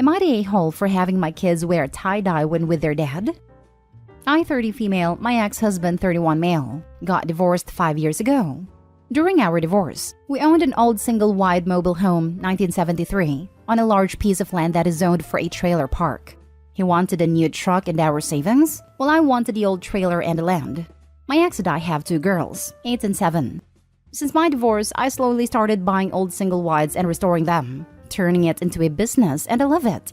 Am I the a-hole for having my kids wear tie-dye when with their dad? I, 30 female, my ex-husband, 31 male, got divorced 5 years ago. During our divorce, we owned an old single-wide mobile home, 1973, on a large piece of land that is zoned for a trailer park. He wanted a new truck and our savings, while I wanted the old trailer and the land. My ex and I have 2 girls, 8 and 7. Since my divorce, I slowly started buying old single-wides and restoring them, turning it into a business, and I love it.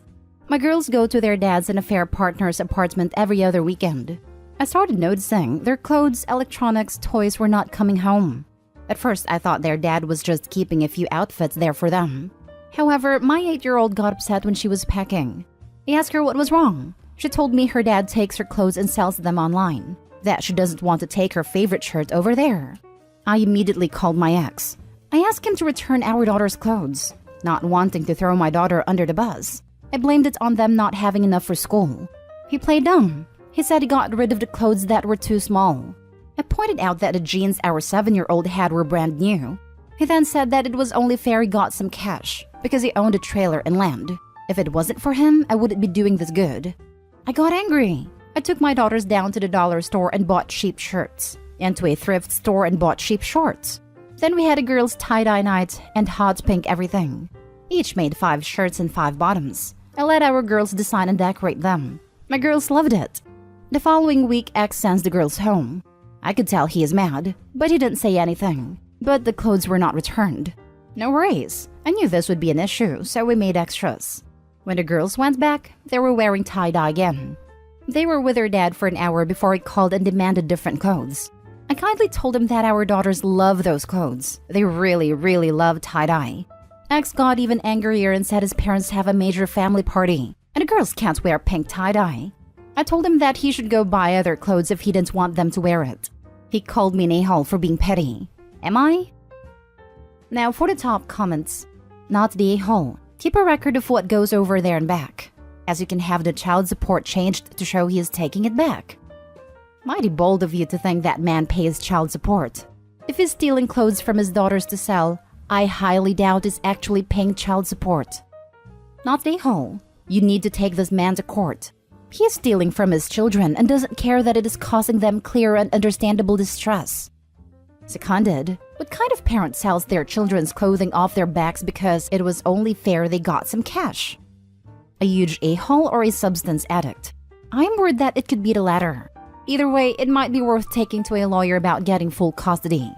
My girls go to their dad's and affair partner's apartment every other weekend. I started noticing their clothes, electronics, toys were not coming home. At first, I thought their dad was just keeping a few outfits there for them. However, my 8-year-old got upset when she was packing. I asked her what was wrong. She told me her dad takes her clothes and sells them online, that she doesn't want to take her favorite shirt over there. I immediately called my ex. I asked him to return our daughter's clothes, not wanting to throw my daughter under the bus. I blamed it on them not having enough for school. He played dumb. He said he got rid of the clothes that were too small. I pointed out that the jeans our 7-year-old had were brand new. He then said that it was only fair he got some cash because he owned a trailer and land. If it wasn't for him, I wouldn't be doing this good. I got angry. I took my daughters down to the dollar store and bought cheap shirts, and to a thrift store and bought cheap shorts. Then we had a girls' tie-dye night and hot pink everything. Each made 5 shirts and 5 bottoms. I let our girls design and decorate them. My girls loved it. The following week, X sends the girls home. I could tell he is mad, but he didn't say anything. But the clothes were not returned. No worries. I knew this would be an issue, so we made extras. When the girls went back, they were wearing tie-dye again. They were with their dad for an hour before he called and demanded different clothes. I kindly told him that our daughters love those clothes. They really, really love tie-dye. X got even angrier and said his parents have a major family party, and the girls can't wear pink tie-dye. I told him that he should go buy other clothes if he didn't want them to wear it. He called me an a-hole for being petty. Am I? Now for the top comments. Not the a-hole. Keep a record of what goes over there and back, as you can have the child support changed to show he is taking it back. Mighty bold of you to think that man pays child support. If he's stealing clothes from his daughters to sell, I highly doubt he's actually paying child support. Not the a-hole. You need to take this man to court. He is stealing from his children and doesn't care that it is causing them clear and understandable distress. Seconded, what kind of parent sells their children's clothing off their backs because it was only fair they got some cash? A huge a-hole or a substance addict? I'm worried that it could be the latter. Either way, it might be worth taking to a lawyer about getting full custody.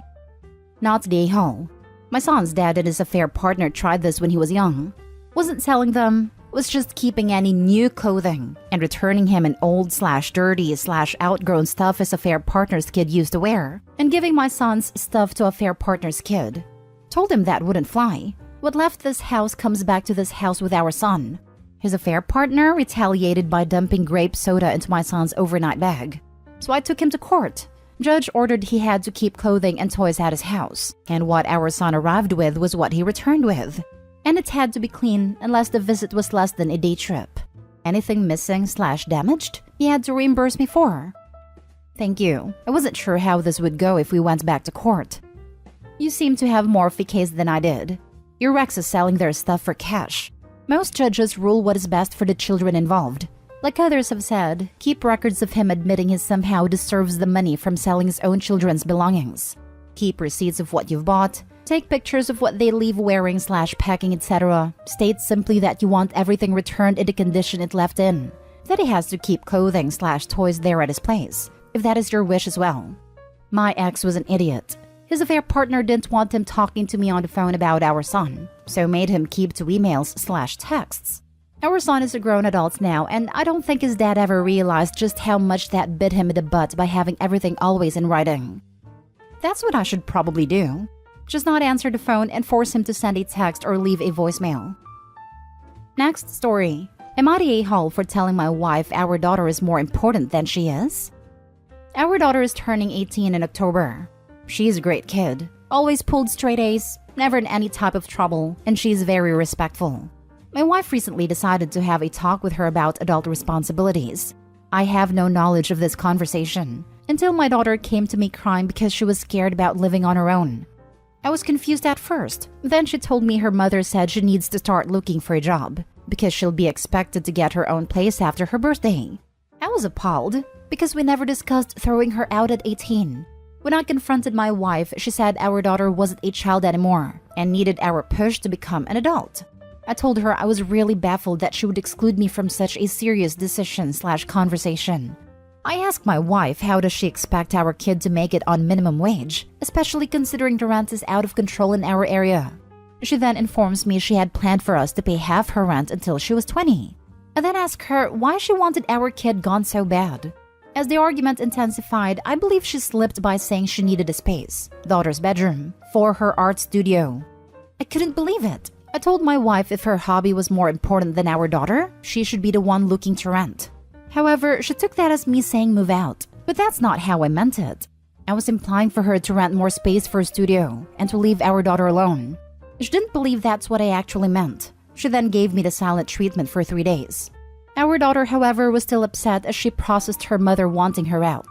Not the a-hole. My son's dad and his affair partner tried this when he was young. Wasn't selling them, was just keeping any new clothing and returning him an old/dirty/outgrown stuff his affair partner's kid used to wear, and giving my son's stuff to affair partner's kid. Told him that wouldn't fly. What left this house comes back to this house with our son. His affair partner retaliated by dumping grape soda into my son's overnight bag. So I took him to court. Judge ordered he had to keep clothing and toys at his house, and what our son arrived with was what he returned with. And it had to be clean unless the visit was less than a day trip. Anything missing/damaged, he had to reimburse me for. Thank you. I wasn't sure how this would go if we went back to court. You seem to have more of a case than I did. Your Rex is selling their stuff for cash. Most judges rule what is best for the children involved. Like others have said, keep records of him admitting he somehow deserves the money from selling his own children's belongings. Keep receipts of what you've bought. Take pictures of what they leave wearing/packing, etc. State simply that you want everything returned in the condition it left in. That he has to keep clothing/toys there at his place, if that is your wish as well. My ex was an idiot. His affair partner didn't want him talking to me on the phone about our son, so made him keep to emails/texts. Our son is a grown adult now, and I don't think his dad ever realized just how much that bit him in the butt by having everything always in writing. That's what I should probably do. Just not answer the phone and force him to send a text or leave a voicemail. Next story. Am I the a-hole for telling my wife our daughter is more important than she is? Our daughter is turning 18 in October. She's a great kid. Always pulled straight A's, never in any type of trouble, and she's very respectful. My wife recently decided to have a talk with her about adult responsibilities. I have no knowledge of this conversation until my daughter came to me crying because she was scared about living on her own. I was confused at first. Then she told me her mother said she needs to start looking for a job because she'll be expected to get her own place after her birthday. I was appalled because we never discussed throwing her out at 18. When I confronted my wife, she said our daughter wasn't a child anymore and needed our push to become an adult. I told her I was really baffled that she would exclude me from such a serious decision/conversation. I asked my wife how does she expect our kid to make it on minimum wage, especially considering the rent is out of control in our area. She then informs me she had planned for us to pay half her rent until she was 20. I then asked her why she wanted our kid gone so bad. As the argument intensified, I believe she slipped by saying she needed a space, daughter's bedroom, for her art studio. I couldn't believe it. I told my wife if her hobby was more important than our daughter, she should be the one looking to rent. However, she took that as me saying move out, but that's not how I meant it. I was implying for her to rent more space for a studio and to leave our daughter alone. She didn't believe that's what I actually meant. She then gave me the silent treatment for 3 days. Our daughter, however, was still upset as she processed her mother wanting her out.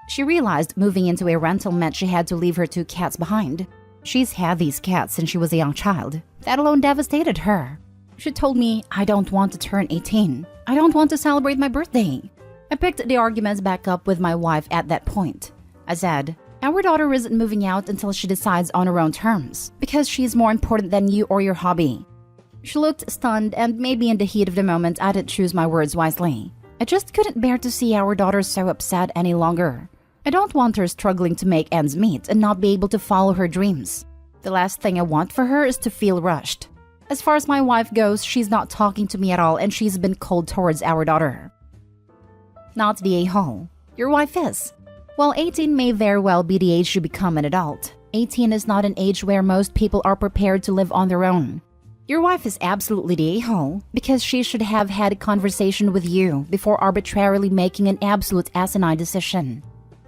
She realized moving into a rental meant she had to leave her 2 cats behind. She's had these cats since she was a young child. That alone devastated her. She told me, I don't want to turn 18. I don't want to celebrate my birthday. I picked the arguments back up with my wife at that point. I said, our daughter isn't moving out until she decides on her own terms, because she is more important than you or your hobby. She looked stunned, and maybe in the heat of the moment I didn't choose my words wisely. I just couldn't bear to see our daughter so upset any longer. I don't want her struggling to make ends meet and not be able to follow her dreams. The last thing I want for her is to feel rushed. As far as my wife goes, she's not talking to me at all and she's been cold towards our daughter. Not the a-hole. Your wife is. While 18 may very well be the age to become an adult, 18 is not an age where most people are prepared to live on their own. Your wife is absolutely the a-hole because she should have had a conversation with you before arbitrarily making an absolute asinine decision.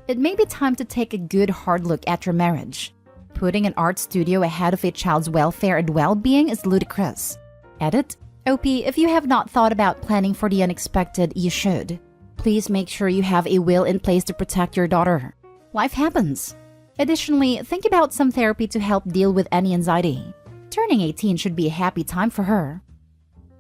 It may be time to take a good hard look at your marriage. Putting an art studio ahead of a child's welfare and well-being is ludicrous. Edit. OP, if you have not thought about planning for the unexpected, you should. Please make sure you have a will in place to protect your daughter. Life happens. Additionally, think about some therapy to help deal with any anxiety. Turning 18 should be a happy time for her.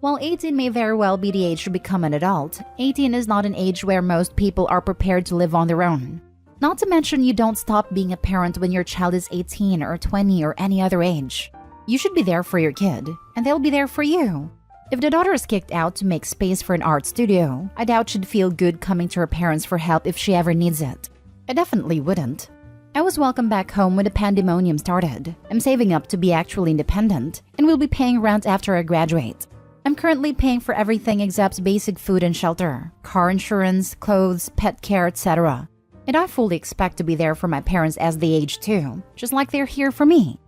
While 18 may very well be the age to become an adult, 18 is not an age where most people are prepared to live on their own. Not to mention you don't stop being a parent when your child is 18 or 20 or any other age. You should be there for your kid, and they'll be there for you. If the daughter is kicked out to make space for an art studio, I doubt she'd feel good coming to her parents for help if she ever needs it. I definitely wouldn't. I was welcomed back home when the pandemonium started. I'm saving up to be actually independent, and will be paying rent after I graduate. I'm currently paying for everything except basic food and shelter, car insurance, clothes, pet care, etc. And I fully expect to be there for my parents as they age too, just like they're here for me.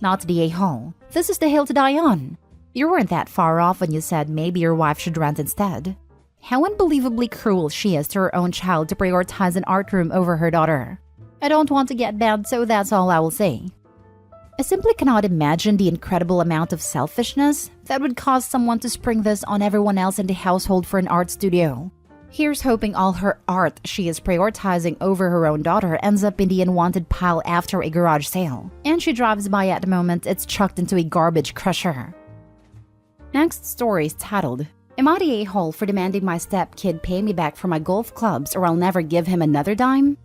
Not the a-hole. This is the hill to die on. You weren't that far off when you said maybe your wife should rent instead. How unbelievably cruel she is to her own child to prioritize an art room over her daughter. I don't want to get bad, so that's all I will say. I simply cannot imagine the incredible amount of selfishness that would cause someone to spring this on everyone else in the household for an art studio. Here's hoping all her art she is prioritizing over her own daughter ends up in the unwanted pile after a garage sale, and she drives by at the moment it's chucked into a garbage crusher. Next story is titled, Am I the a-hole for demanding my stepkid pay me back for my golf clubs or I'll never give him another dime?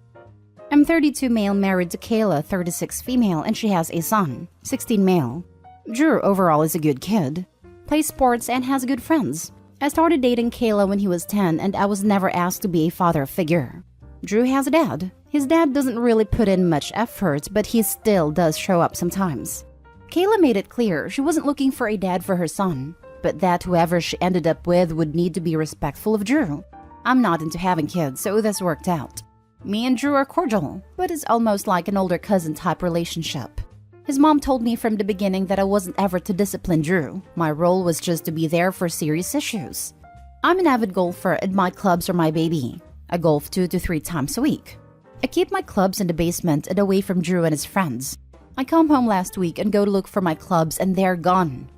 I'm 32 male married to Kayla, 36 female, and she has a son, 16 male. Drew overall is a good kid, plays sports and has good friends. I started dating Kayla when he was 10 and I was never asked to be a father figure. Drew has a dad. His dad doesn't really put in much effort, but he still does show up sometimes. Kayla made it clear she wasn't looking for a dad for her son, but that whoever she ended up with would need to be respectful of Drew. I'm not into having kids, so this worked out. Me and Drew are cordial, but it's almost like an older cousin type relationship. His mom told me from the beginning that I wasn't ever to discipline Drew. My role was just to be there for serious issues. I'm an avid golfer and my clubs are my baby. I golf 2 to 3 times a week. I keep my clubs in the basement and away from Drew and his friends. I come home last week and go to look for my clubs and they're gone.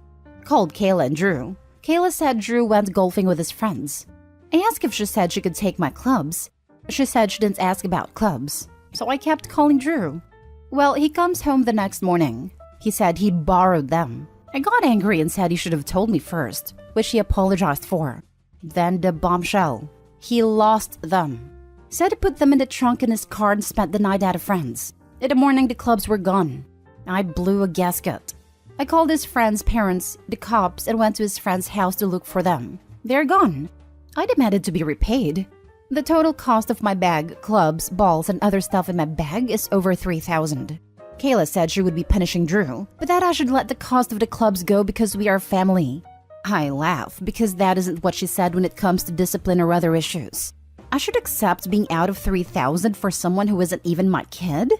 Called Kayla and Drew. Kayla said Drew went golfing with his friends. I asked if she said she could take my clubs. She said she didn't ask about clubs, so I kept calling Drew. Well, he comes home the next morning. He said he'd borrowed them. I got angry and said he should have told me first, which he apologized for. Then the bombshell. He lost them. Said he put them in the trunk in his car and spent the night out of friends. In the morning, the clubs were gone. I blew a gasket. I called his friend's parents, the cops, and went to his friend's house to look for them. They're gone. I demanded to be repaid. The total cost of my bag, clubs, balls, and other stuff in my bag is over $3,000. Kayla said she would be punishing Drew, but that I should let the cost of the clubs go because we are family. I laugh because that isn't what she said when it comes to discipline or other issues. I should accept being out of $3,000 for someone who isn't even my kid?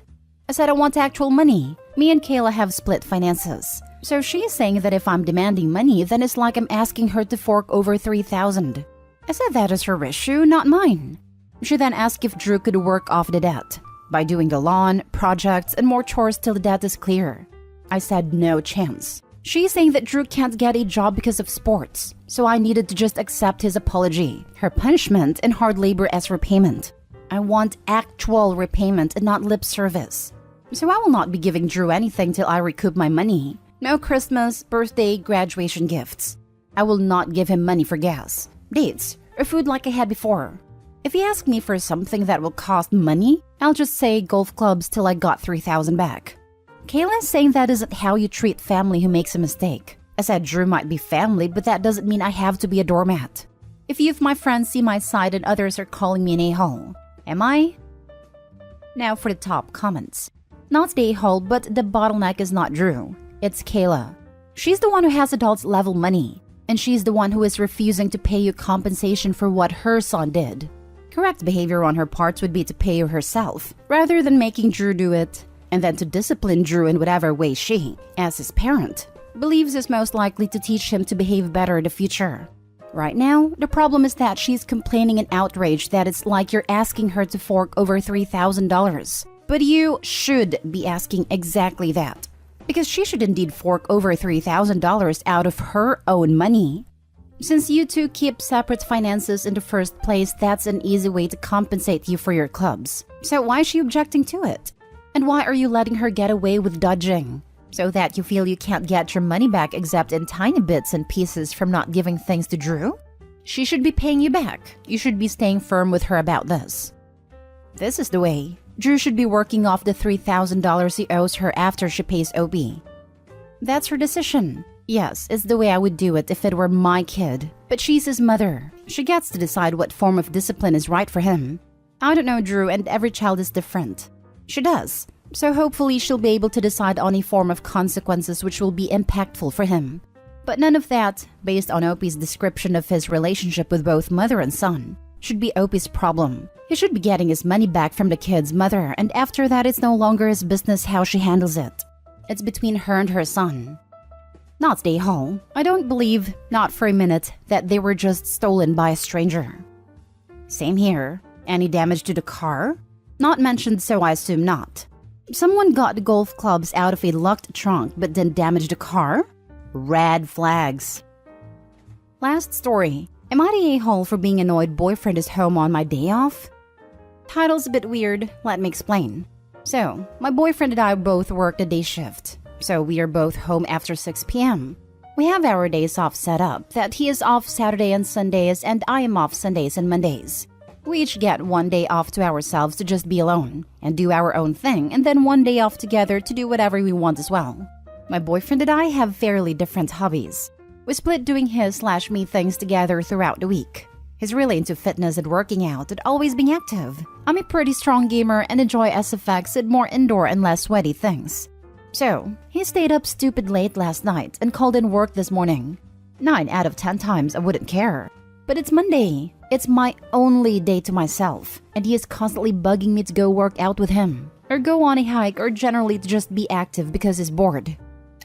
I said I want actual money. Me and Kayla have split finances. So she's saying that if I'm demanding money, then it's like I'm asking her to fork over $3,000. I said that is her issue, not mine. She then asked if Drew could work off the debt by doing the lawn, projects, and more chores till the debt is clear. I said no chance. She's saying that Drew can't get a job because of sports, so I needed to just accept his apology, her punishment, and hard labor as repayment. I want actual repayment and not lip service. So I will not be giving Drew anything till I recoup my money. No Christmas, birthday, graduation gifts. I will not give him money for gas, dates, or food like I had before. If he asks me for something that will cost money, I'll just say golf clubs till I got $3,000 back. Kayla is saying that isn't how you treat family who makes a mistake. I said Drew might be family, but that doesn't mean I have to be a doormat. A few of my friends see my side and others are calling me an a-hole. Am I? Now for the top comments. Not the a-hole, but the bottleneck is not Drew. It's Kayla. She's the one who has adults level money, and she's the one who is refusing to pay you compensation for what her son did. Correct behavior on her part would be to pay you herself, rather than making Drew do it, and then to discipline Drew in whatever way she, as his parent, believes is most likely to teach him to behave better in the future. Right now, the problem is that she's complaining in outrage that it's like you're asking her to fork over $3,000. But you should be asking exactly that, because she should indeed fork over $3,000 out of her own money. Since you two keep separate finances in the first place, that's an easy way to compensate you for your clubs. So why is she objecting to it? And why are you letting her get away with dodging? So that you feel you can't get your money back except in tiny bits and pieces from not giving things to Drew? She should be paying you back. You should be staying firm with her about this. This is the way. Drew should be working off the $3,000 he owes her after she pays OB. That's her decision. Yes, it's the way I would do it if it were my kid. But she's his mother. She gets to decide what form of discipline is right for him. I don't know Drew, and every child is different. She does. So hopefully she'll be able to decide on a form of consequences which will be impactful for him. But none of that, based on Opie's description of his relationship with both mother and son, should be Opie's problem. He should be getting his money back from the kid's mother, and after that it's no longer his business how she handles it. It's between her and her son. Not stay home. I don't believe, not for a minute, that they were just stolen by a stranger. Same here. Any damage to the car? Not mentioned, so I assume not. Someone got the golf clubs out of a locked trunk but then damaged the car? Red flags. Last story. Am I the a-hole for being annoyed boyfriend is home on my day off? Title's a bit weird, let me explain. So, my boyfriend and I both work the day shift. So we are both home after 6 p.m. We have our days off set up, that he is off Saturday and Sundays and I am off Sundays and Mondays. We each get one day off to ourselves to just be alone and do our own thing, and then one day off together to do whatever we want as well. My boyfriend and I have fairly different hobbies. We split doing his/me things together throughout the week. He's really into fitness and working out and always being active. I'm a pretty strong gamer and enjoy SFX and more indoor and less sweaty things. So, he stayed up stupid late last night and called in work this morning. 9 out of 10 times I wouldn't care. But it's Monday. It's my only day to myself, and he is constantly bugging me to go work out with him, or go on a hike, or generally to just be active because he's bored.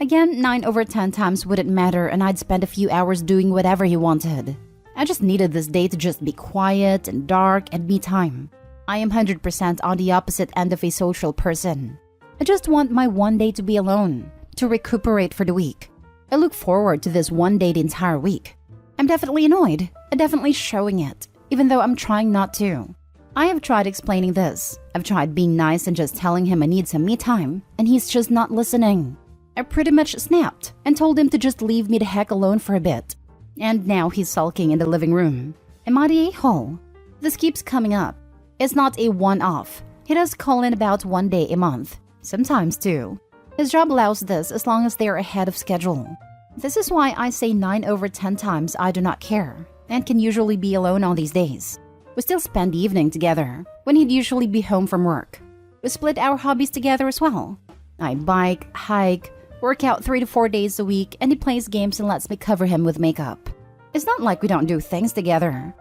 Again, 9 over 10 times wouldn't matter, and I'd spend a few hours doing whatever he wanted. I just needed this day to just be quiet and dark and me time. I am 100% on the opposite end of a social person. I just want my one day to be alone, to recuperate for the week. I look forward to this one day the entire week. I'm definitely annoyed, and definitely showing it, even though I'm trying not to. I have tried explaining this. I've tried being nice and just telling him I need some me time, and he's just not listening. I pretty much snapped and told him to just leave me the heck alone for a bit. And now he's sulking in the living room. Am I the a-hole? This keeps coming up. It's not a one-off. He does call in about 1 day a month. Sometimes two. His job allows this as long as they are ahead of schedule. This is why I say 9 over 10 times I do not care and can usually be alone on these days. We still spend the evening together when he'd usually be home from work. We split our hobbies together as well. I bike, hike, work out 3 to 4 days a week, and he plays games and lets me cover him with makeup. It's not like we don't do things together.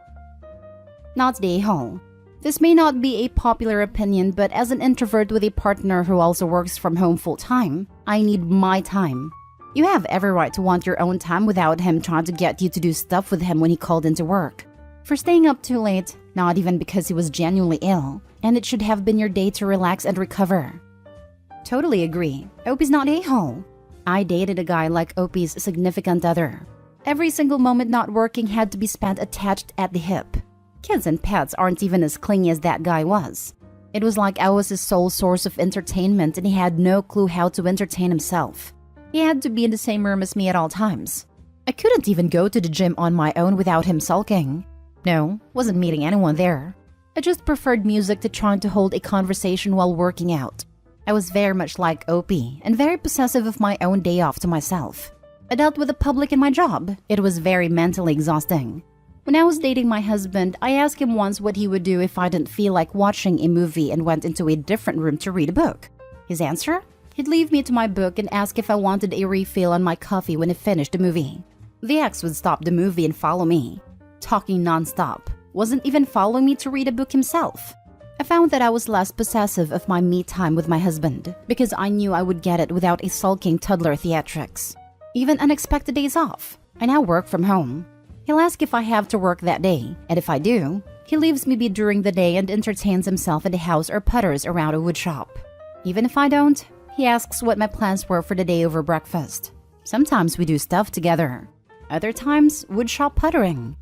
Not the a-hole. This may not be a popular opinion, but as an introvert with a partner who also works from home full-time, I need my time. You have every right to want your own time without him trying to get you to do stuff with him when he called into work. For staying up too late, not even because he was genuinely ill, and it should have been your day to relax and recover. Totally agree. Opie's not a-hole. I dated a guy like Opie's significant other. Every single moment not working had to be spent attached at the hip. Kids and pets aren't even as clingy as that guy was. It was like I was his sole source of entertainment and he had no clue how to entertain himself. He had to be in the same room as me at all times. I couldn't even go to the gym on my own without him sulking. No, wasn't meeting anyone there. I just preferred music to trying to hold a conversation while working out. I was very much like Opie and very possessive of my own day off to myself. I dealt with the public in my job. It was very mentally exhausting. When I was dating my husband, I asked him once what he would do if I didn't feel like watching a movie and went into a different room to read a book. His answer? He'd leave me to my book and ask if I wanted a refill on my coffee when he finished the movie. The ex would stop the movie and follow me. Talking non-stop. Wasn't even following me to read a book himself. I found that I was less possessive of my me time with my husband because I knew I would get it without a sulking toddler theatrics. Even unexpected days off. I now work from home. He'll ask if I have to work that day, and if I do, he leaves me be during the day and entertains himself in the house or putters around a wood shop. Even if I don't, he asks what my plans were for the day over breakfast. Sometimes we do stuff together. Other times, wood shop puttering.